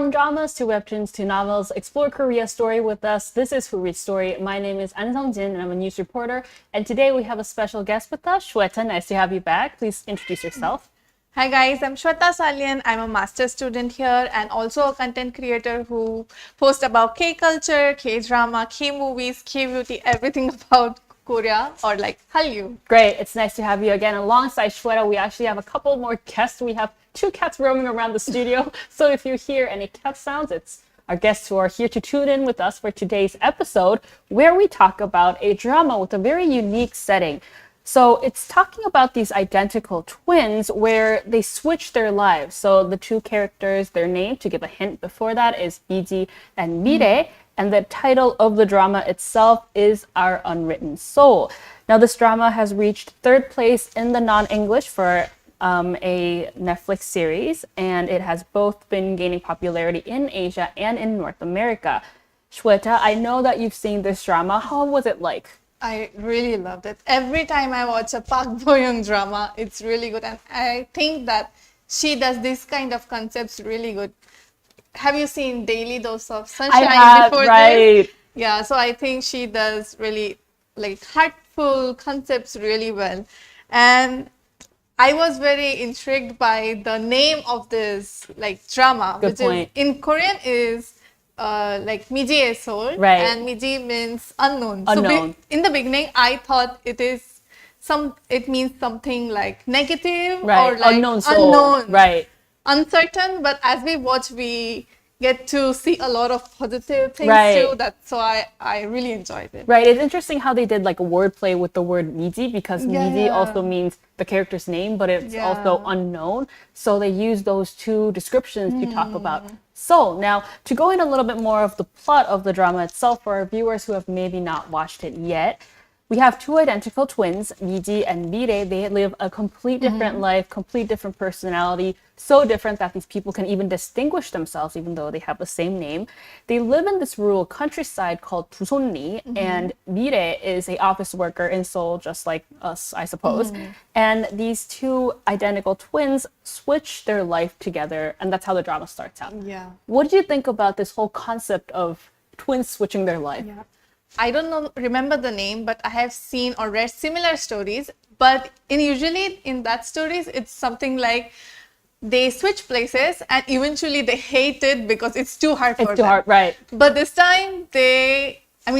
From dramas to webtoons to novels, explore Korea's story with us. This is Who Reads Story. My name is An Sung-jin and I'm a news reporter. And today we have a special guest with us, Shweta. Nice to have you back. Please introduce yourself. Hi guys, I'm Shweta Salian. I'm a master's student here and also a content creator who posts about K-culture, K-drama, K-movies, K-beauty, everything about Korea or like Hallyu. Great. It's nice to have you again. Alongside Shweta, we actually have a couple more guests. We have 2 cats roaming around the studio. So if you hear any cat sounds, it's our guests who are here to tune in with us for today's episode, where we talk about a drama with a very unique setting. So it's talking about these identical twins where they switch their lives. So the 2 characters, their name, to give a hint before that, is Biji and Mire. And the title of the drama itself is Our Unwritten Soul. Now, this drama has reached 3rd place in the non-English for a Netflix series, and it has both been gaining popularity in Asia and in North America. Shweta, I know that you've seen this drama. How was it like? I really loved it. Every time I watch a Park Bo-young drama, it's really good. And I think that she does this kind of concepts really good. Have you seen Daily Dose of Sunshine before right. this? Yeah, so I think she does really like heartful concepts really well. And I was very intrigued by the name of this like drama, Good which point. is in Korean is like Miji의 Seoul, Right. and Miji means unknown. Unknown. So in the beginning, I thought it means something like negative Right. or like Unknown soul. Right. uncertain. But as we watch, we get to see a lot of positive things Right. too. So I really enjoyed it. Right. It's interesting how they did like a wordplay with the word Miji, because Miji Yeah. also means the character's name, but it's also unknown. So they use those 2 descriptions to talk about soul. Now, to go in a little bit more of the plot of the drama itself for our viewers who have maybe not watched it yet, we have 2 identical twins, Miji and Mire. They live a complete different life, complete different personality, so different that these people can even distinguish themselves even though they have the same name. They live in this rural countryside called Dusonni, and Mire is a office worker in Seoul, just like us, I suppose. And these 2 identical twins switch their life together, and that's how the drama starts out. Yeah. What did you think about this whole concept of twins switching their life? Yeah. I don't remember the name, but I have seen or read similar stories. But usually in that stories, it's something like they switch places and eventually they hate it because it's too hard for them. It's too hard, right? But this time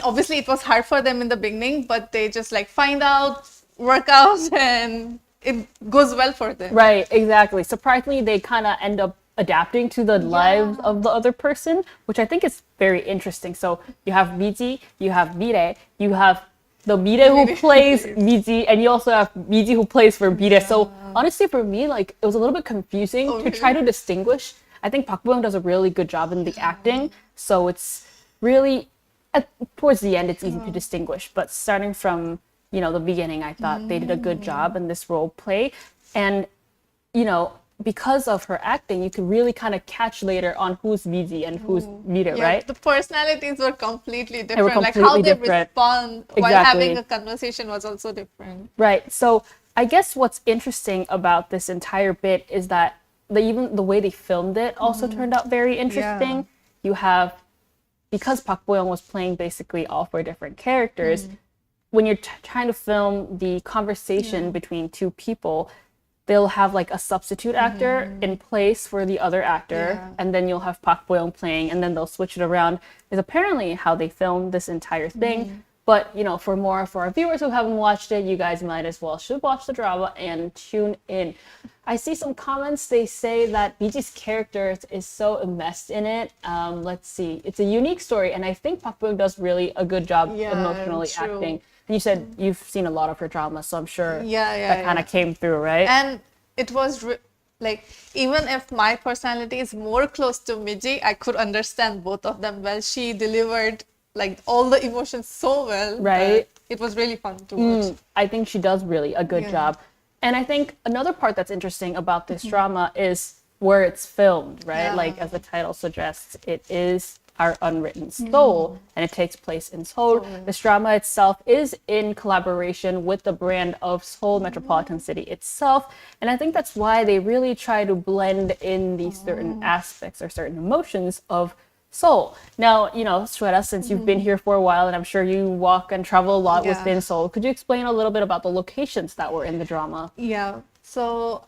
obviously it was hard for them in the beginning, but they just like find out, work out, and it goes well for them. Right, exactly. Surprisingly, they kind of end up adapting to the lives of the other person, which I think is very interesting. So you have Miji, you have Mire, you have the Mire who plays Miji, and you also have Miji who plays for Mire. So honestly, for me, like, it was a little bit confusing to try to distinguish. I think Park Bo-young does a really good job in the acting, so it's really towards the end it's easy to distinguish. But starting from the beginning, I thought they did a good job in this role play, and because of her acting, you could really kind of catch later on who's Miji and who's Mire, right? The personalities were completely different. They were completely like how they different. respond while having a conversation was also different. Right. So I guess what's interesting about this entire bit is that even the way they filmed it also turned out very interesting. You have, because Park Bo-young was playing basically all 4 different characters, when you're trying to film the conversation between 2 people, they'll have like a substitute actor in place for the other actor, and then you'll have Park Bo-young playing, and then they'll switch it around. Is apparently how they filmed this entire thing. But for our viewers who haven't watched it, you guys might as well should watch the drama and tune in. I see some comments. They say that Miji's character is so immersed in it. Let's see. It's a unique story, and I think Park Bo-young does really a good job emotionally acting. And you said you've seen a lot of her drama, so I'm sure that kind of came through, right? And it was like, even if my personality is more close to Miji, I could understand both of them well. She delivered like all the emotions so well. Right. It was really fun to watch. I think she does really a good job. And I think another part that's interesting about this drama is where it's filmed, right? Like, as the title suggests, it is our Unwritten Seoul, and it takes place in Seoul. This drama itself is in collaboration with the brand of Seoul Metropolitan City itself, and I think that's why they really try to blend in these certain aspects or certain emotions of Seoul. Now, Shweta, since you've been here for a while, and I'm sure you walk and travel a lot within Seoul, could you explain a little bit about the locations that were in the drama? Yeah. So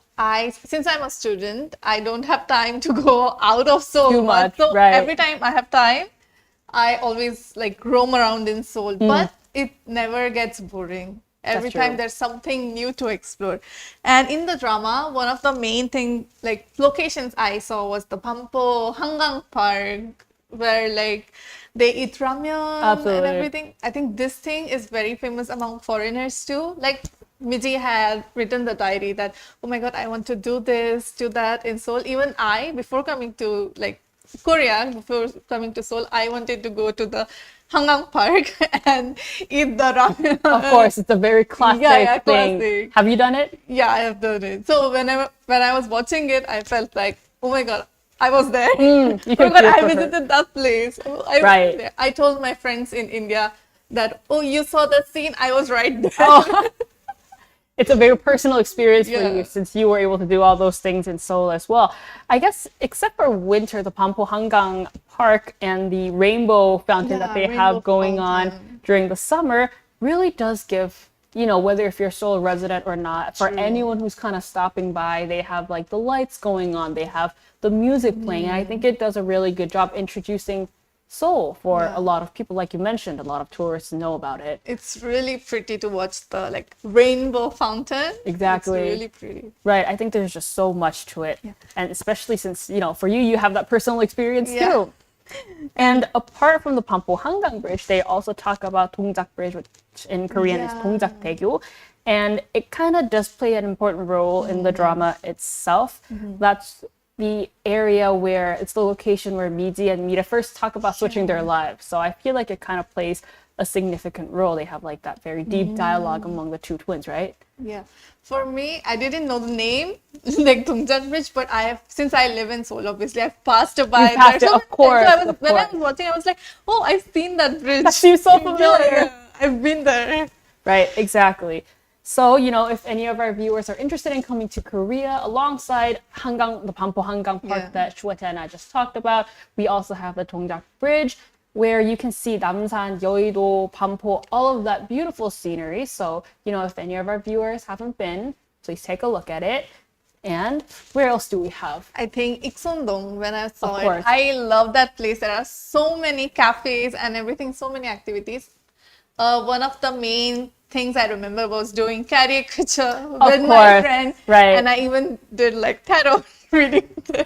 since I'm a student, I don't have time to go out of Seoul Too much, So right. every time I have time, I always like roam around in Seoul, but it never gets boring. Every time there's something new to explore. And in the drama, one of the main locations I saw was the Pampo Hangang Park, where like they eat ramyeon and everything. I think this thing is very famous among foreigners too. Like Miji had written the diary that, oh my God, I want to do this, do that in Seoul. Even I, before coming to Korea, before coming to Seoul, I wanted to go to the Hangang Park and eat the ramen. Of course, it's a very classic thing. Classic. Have you done it? Yeah, I have done it. So when I was watching it, I felt like, oh my God, I was there. You Oh can my God, feel I for her. visited that place. Right. I told my friends in India that, oh, you saw that scene? I was right there. Oh. It's a very personal experience for Yeah. you since you were able to do all those things in Seoul as well. I guess except for winter, the Pampo Hangang Park and the rainbow fountain that they have rainbow going on fountain. during the summer really does give, whether if you're a Seoul resident or not, for anyone who's kind of stopping by, they have like the lights going on, they have the music playing. And I think it does a really good job introducing Seoul for a lot of people. Like you mentioned, a lot of tourists know about it. It's really pretty to watch the rainbow fountain. Exactly. It's really pretty. Right. I think there's just so much to it. And especially since, for you have that personal experience too. And apart from the Pampo Hangang Bridge, they also talk about Dongjak Bridge, which in Korean is Dongjak Daegu. And it kind of does play an important role in the drama itself. That's the area where it's the location where Miji and Mira first talk about switching their lives. So I feel like it kind of plays a significant role. They have like that very deep dialogue among the two twins, right? Yeah. For me, I didn't know the name, like Dongjak Bridge, but since I live in Seoul, obviously I've passed by passed there. it, of course, When I was watching, I was like, oh, I've seen that bridge. That seems so familiar. Yeah, I've been there. Right, exactly. So, if any of our viewers are interested in coming to Korea alongside the Pampo Hangang Park that Shweta and I just talked about, we also have the Dongjak Bridge where you can see Namsan, Yeouido, Pampo, all of that beautiful scenery. So, if any of our viewers haven't been, please take a look at it. And where else do we have? I think Ikseondong, when I saw Of it, course. I love that place. There are so many cafes and everything, so many activities. One of the main things I remember was doing caricature with my friend. Right. And I even did tarot reading there.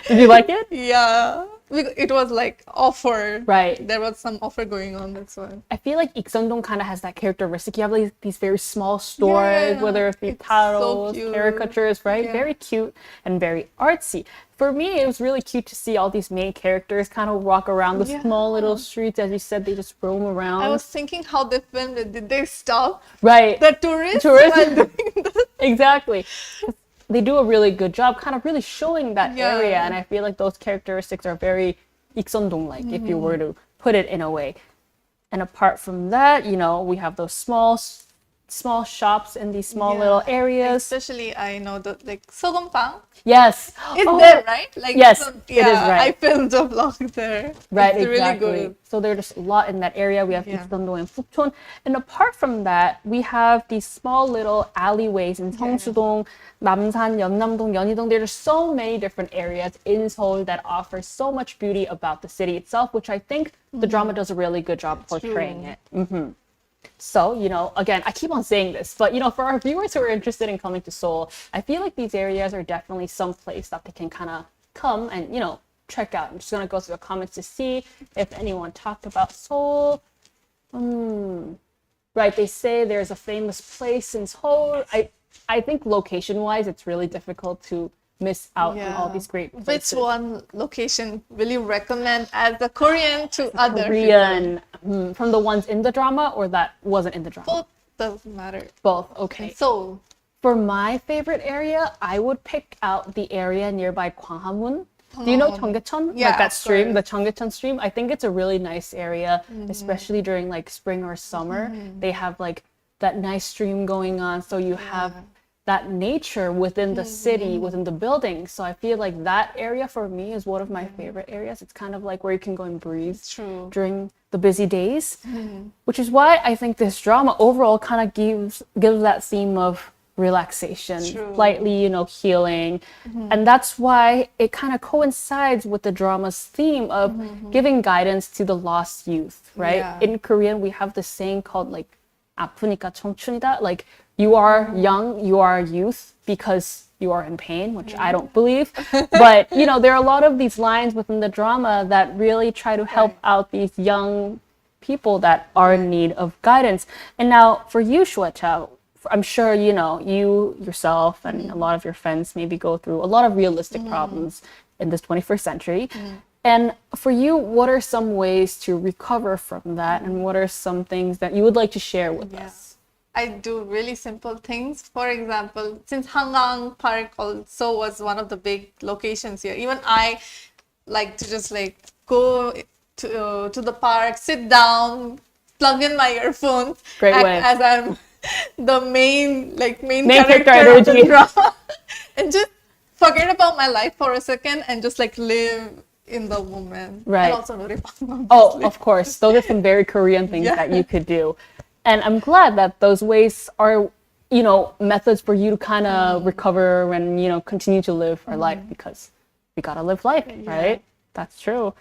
Did you like it? Yeah. It was offer. Right. There was some offer going on, that's why. I feel like Ikseondong kind of has that characteristic. You have these very small stores, Yeah, whether it be it's so tarots, cute. caricatures, right? Yeah. Very cute and very artsy. For me, it was really cute to see all these main characters kind of walk around the small little streets. As you said, they just roam around. I was thinking how they filmed it. Did they stop right. the tourists? Tourists. while doing that? Exactly. They do a really good job kind of really showing that area. And I feel like those characteristics are very Ikseondong-like, if you were to put it in a way. And apart from that, we have those small shops in these small little areas. Especially, I know that Sogompang. Yes. It's there, right? Yes, it is right. I filmed a vlog there. Right, it's exactly. Really good. So there's a lot in that area. We have Ikseondong and Fukchon. And apart from that, we have these small little alleyways in Seongsu-dong, Namsan, Yeonnam-dong, Yeonhee-dong. There's so many different areas in Seoul that offer so much beauty about the city itself, which I think the drama does a really good job portraying it. So, again, I keep on saying this, but, for our viewers who are interested in coming to Seoul, I feel like these areas are definitely some place that they can kind of come and, check out. I'm just going to go through the comments to see if anyone talked about Seoul. Right, they say there's a famous place in Seoul. I think location-wise, it's really difficult to miss out on all these great places. Which one location will you recommend as a Korean to other Korean, from the ones in the drama or that wasn't in the drama? Both doesn't matter. Both, okay. So, For my favorite area, I would pick out the area nearby Gwanghwamun. Do you know Cheonggyecheon? Yeah, like that of stream, the course. Cheonggyecheon stream. I think it's a really nice area, especially during like spring or summer. They have like that nice stream going on, so you have that nature within the city, within the building. So I feel like that area for me is one of my favorite areas. It's kind of like where you can go and breathe True. during the busy days, which is why I think this drama overall kind of gives that theme of relaxation, True. slightly, healing. And that's why it kind of coincides with the drama's theme of giving guidance to the lost youth, right? Yeah. In Korean, we have this saying called like 아프니까 청춘이다. Like you are young, you are youth because you are in pain, which I don't believe. But, there are a lot of these lines within the drama that really try to help out these young people that are in need of guidance. And now for you, Shweta, I'm sure, you yourself and a lot of your friends maybe go through a lot of realistic problems in this 21st century. And for you, what are some ways to recover from that? And what are some things that you would like to share with us? I do really simple things. For example, since Hangang Park also was one of the big locations here, even I like to just like go to the park, sit down, plug in my earphones, Great act way. as I'm the main character character of the energy. drama, and just forget about my life for a second and just like live in the moment. Right. And also 노래방, Oh, obviously. of course. Those are some very Korean things Yeah. that you could do. And I'm glad that those ways are, methods for you to kind of recover and, continue to live our life because we gotta live life, right? That's true.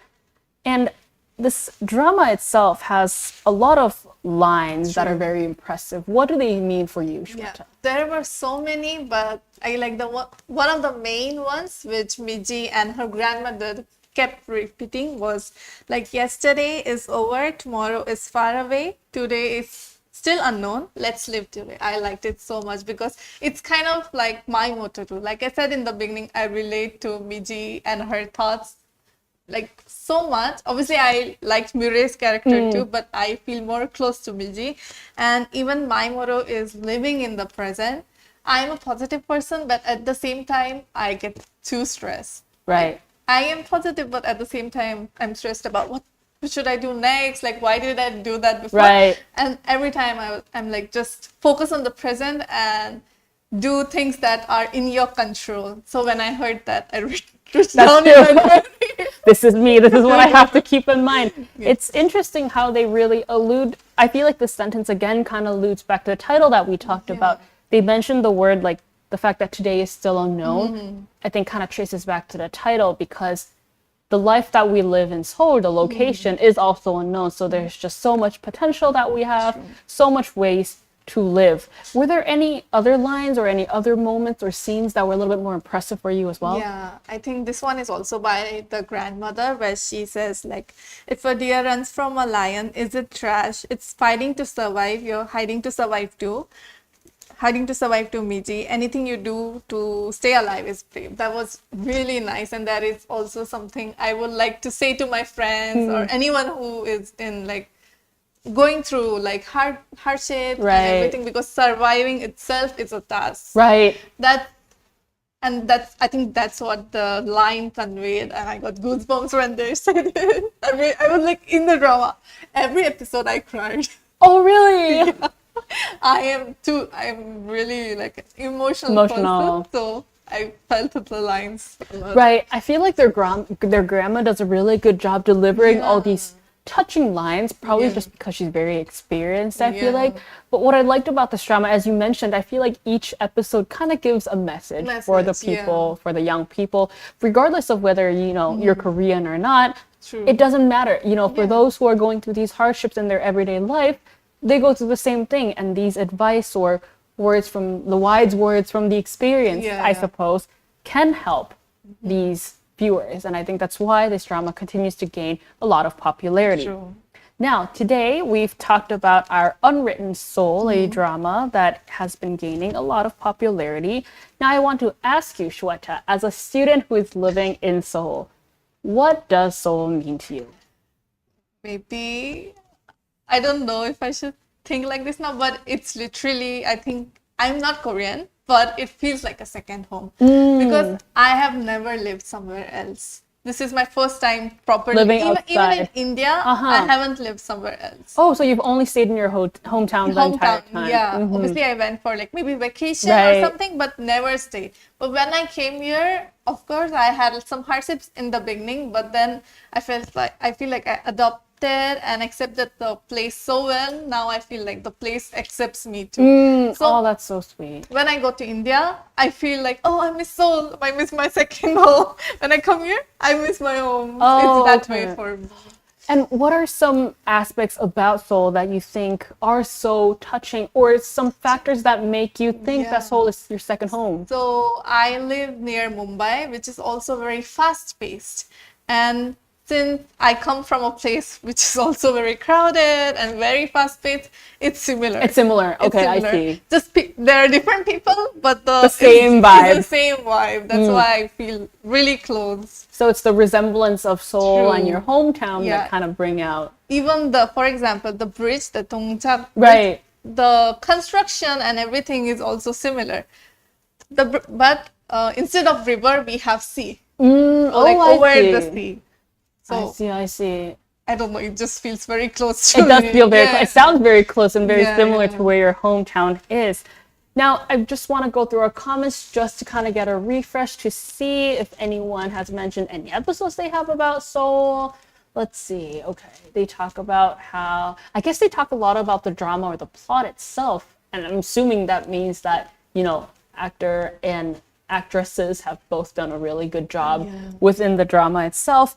And this drama itself has a lot of lines that are very impressive. What do they mean for you, Yeah, Shweta? there were so many, but I like the one of the main ones which Miji and her grandmother kept repeating was like, yesterday is over, tomorrow is far away, today is still unknown, let's live today. I liked it so much because it's kind of like my motto too. Like I said in the beginning, I relate to Miji and her thoughts like so much. Obviously I liked Murray's character too, but I feel more close to Miji. And even my motto is living in the present. I'm a positive person, but at the same time I get too stressed. Right. I am positive, but at the same time I'm stressed about what should I do next, like why did I do that before. Right. And every time I'm like, just focus on the present and do things that are in your control. So when I heard that, I wrote down in my diary. This is me. This is what I have to keep in mind. It's interesting how they really allude. I feel like this sentence again kind of alludes back to the title that we talked about. They mentioned the word, like the fact that today is still unknown. I think kind of traces back to the title because the life that we live in Seoul, the location is also unknown. So there's just so much potential that we have, so much ways to live. Were there any other lines or any other moments or scenes that were a little bit more impressive for you as well? Yeah, I think this one is also by the grandmother where she says like, if a deer runs from a lion, is it trash? It's fighting to survive. You're hiding to survive too. Hiding to survive to Miji. Anything you do to stay alive is brave. That was really nice. And that is also something I would like to say to my friends or anyone who is in like going through like hardship and everything, because surviving itself is a task. Right. I think that's what the line conveyed, and I got goosebumps when they said it. I was like in the drama. Every episode I cried. Oh, really? I'm really like an emotional person, so I felt the lines a lot. Right. I feel like their grandma does a really good job delivering all these touching lines, probably just because she's very experienced, I feel like. But what I liked about this drama, as you mentioned, I feel like each episode kind of gives a message for the people, for the young people, regardless of whether, you're Korean or not. True. It doesn't matter. For those who are going through these hardships in their everyday life, they go through the same thing. And these advice or wise words from the experience, I suppose, can help these viewers. And I think that's why this drama continues to gain a lot of popularity. True. Now, today we've talked about our Unwritten Seoul, a drama that has been gaining a lot of popularity. Now, I want to ask you, Shweta, as a student who is living in Seoul, what does Seoul mean to you? Maybe, I don't know if I should think like this now, but it's literally, I think, I'm not Korean, but it feels like a second home because I have never lived somewhere else. This is my first time properly Living even in outside. India. I haven't lived somewhere else. Oh, so you've only stayed in your hometown the entire time. Yeah. Obviously, I went for like maybe vacation Right. or something, but never stayed. But when I came here, of course, I had some hardships in the beginning, but then I feel like I adopted and accepted the place so well. Now I feel like the place accepts me too. Oh, that's so sweet. When I go to India, I feel like, oh, I miss Seoul. I miss my second home. When I come here, I miss my home. Oh, It's that okay. way for me. And what are some aspects about Seoul that you think are so touching, or some factors that make you think that Seoul is your second home? So I live near Mumbai, which is also very fast-paced. And since I come from a place which is also very crowded and very fast-paced, it's similar. It's similar. It's Okay, similar. I see. Just there are different people, but The same vibe. It's the same vibe. That's why I feel really close. So it's the resemblance of Seoul and True. your hometown Yeah. that kind of bring out. Even for example, the bridge, the Dongchap bridge, Right. the construction and everything is also similar. But instead of river, we have sea. Like I over see. the sea. So I see. I don't know, it just feels very close to It does me. feel very, Yeah. it sounds very close and very Yeah, similar yeah. to where your hometown is. Now, I just want to go through our comments just to kind of get a refresh to see if anyone has mentioned any episodes they have about Seoul. Let's see. Okay. They talk about how, I guess they talk a lot about the drama or the plot itself. And I'm assuming that means that, actor and actresses have both done a really good job within the drama itself.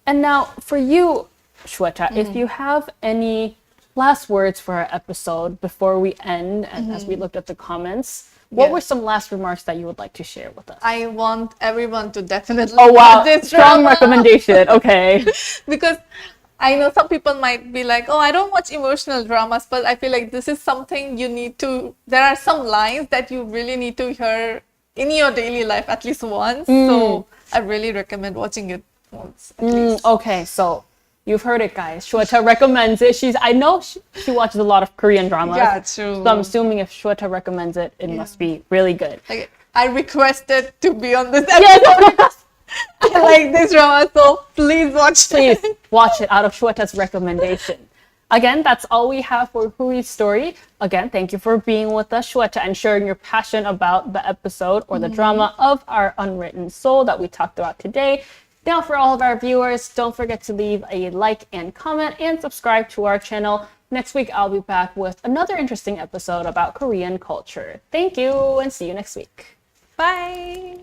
And now for you, Shweta, if you have any last words for our episode before we end, and as we looked at the comments, what were some last remarks that you would like to share with us? I want everyone to definitely Oh wow, watch this strong drama. recommendation. Okay. Because I know some people might be like, oh, I don't watch emotional dramas, but I feel like this is something there are some lines that you really need to hear in your daily life at least once. So I really recommend watching it once at least. Okay, so you've heard it, guys. Shweta recommends it. I know she watches a lot of Korean dramas. Yeah, true. So I'm assuming if Shweta recommends it, it must be really good. Like, I requested to be on this episode because I like this drama, so please watch Please it. watch it out of Shweta's recommendation. Again, that's all we have for Hui's story. Again, thank you for being with us, Shweta, and sharing your passion about the episode or the drama of our Unwritten Soul that we talked about today. Now, for all of our viewers, don't forget to leave a like and comment and subscribe to our channel. Next week, I'll be back with another interesting episode about Korean culture. Thank you, and see you next week. Bye.